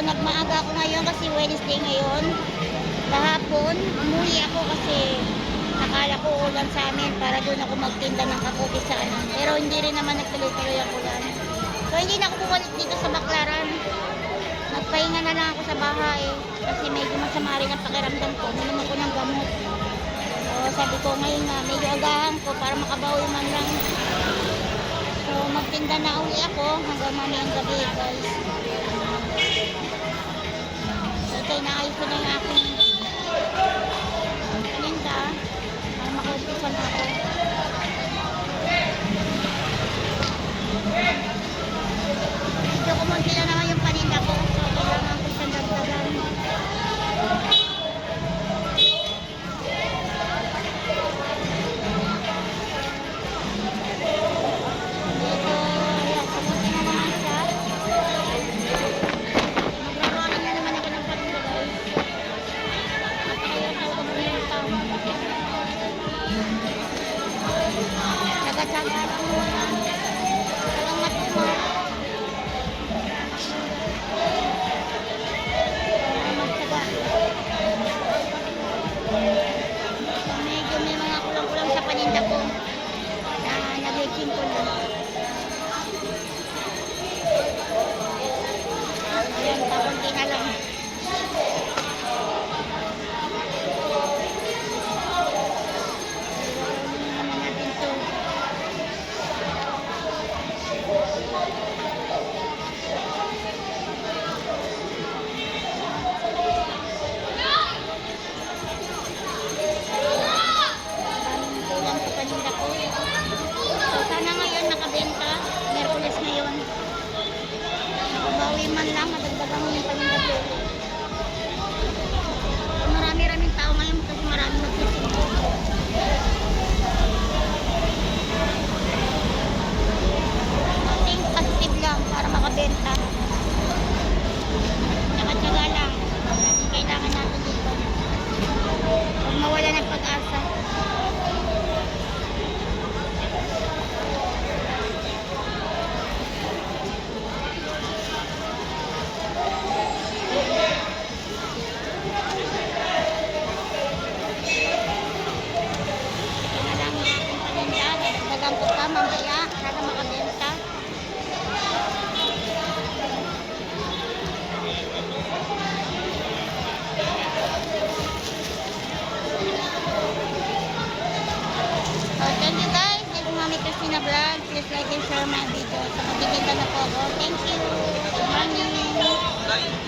nagmaaga ako ngayon kasi Wednesday ngayon. Kahapon, umuwi ako kasi nakala ko ulan sa amin para doon ako magtinda ng kakopi sa ano. Pero hindi rin naman nagtuloy-tuloy ang ulan. So hindi na ako bumalik dito sa Baclaran. Nagpahinga na lang ako sa bahay kasi medyo masama rin ang pakiramdam ko. Uminom ako ng gamot. So sabi ko ngayon nga, medyo agahan ko para makabawi man lang. So magtinda na uli ako hanggang mamayang gabi guys. So ito inaayos ko na yung aking paninda para makaupisan ako.